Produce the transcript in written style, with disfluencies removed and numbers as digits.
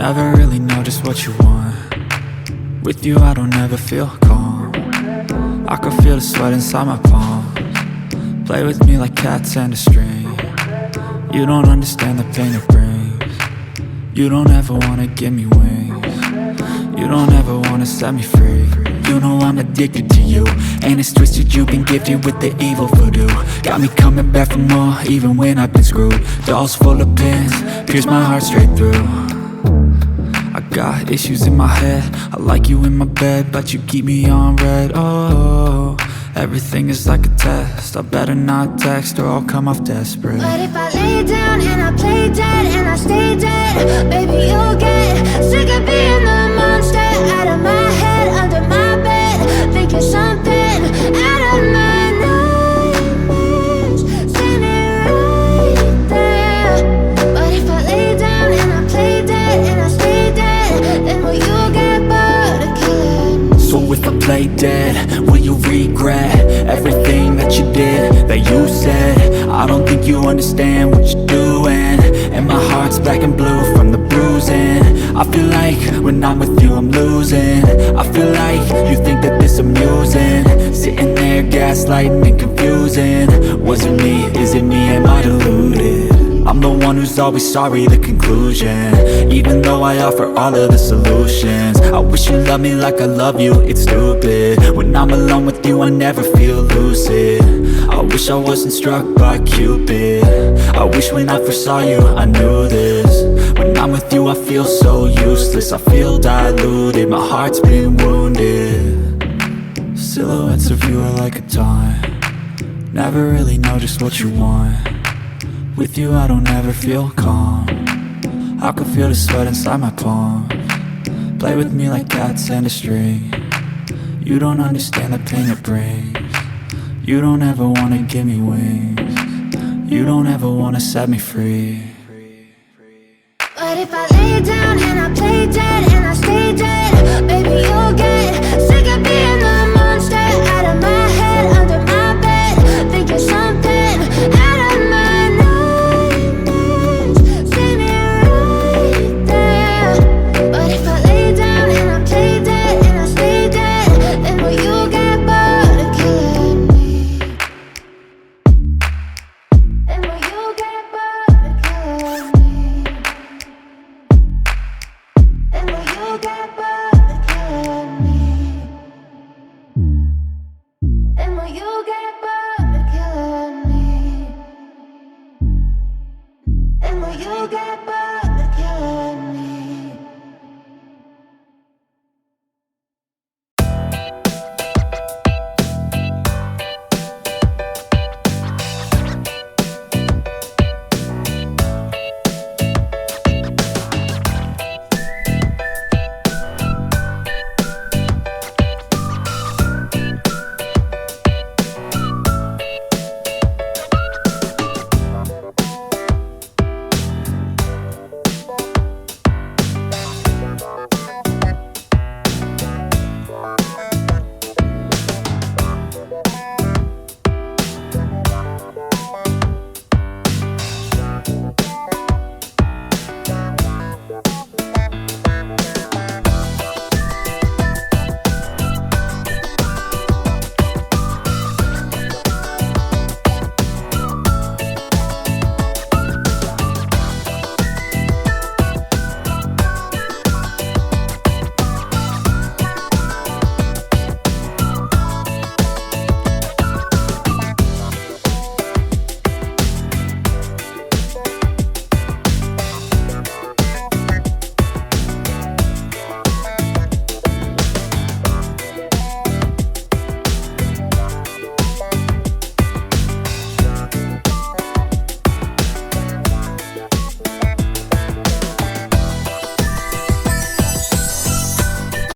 Never really know just what you want. With you I don't ever feel calm. I can feel the sweat inside my palms. Play with me like cats and a string. You don't understand the pain it brings. You don't ever wanna give me wings. You don't ever wanna set me free. You know I'm addicted to you, and it's twisted, you've been gifted with the evil voodoo. Got me coming back for more, even when I've been screwed. Dolls full of pins, pierce my heart straight through. I got issues in my head, I like you in my bed, but you keep me on red. Oh, everything is like a test, I better not text or I'll come off desperate. But if I lay down and I play dead and I stay dead, baby you'll get sick of being the monster out of my head, under my bed, thinking something out of my nightmares, standing right there. But if I lay down and I play dead and I stay dead, then will you get bored of killing? So if I play dead, will you regret everything that you did, that you said? I don't think you understand what you're doing, and my heart's black and blue from the bruising. I feel like when I'm with you I'm losing. I feel like you think that this amusing, sitting there gaslighting and confusing. Was it me? Is it me? Am I deluded? I'm the one who's always sorry, the conclusion, even though I offer all of the solutions. I wish you loved me like I love you, it's stupid. When I'm alone with you I never feel lucid. I wish I wasn't struck by Cupid. I wish when I first saw you I knew this. When I'm with you I feel so useless, I feel diluted, my heart's been wounded. Silhouettes of you are like a taunt. Never really know just what you want. With you I don't ever feel calm. I can feel the sweat inside my palms. Play with me like cats and a string. You don't understand the pain it brings. You don't ever wanna give me wings. You don't ever wanna set me free. But if I lay down and I play dead and I stay dead,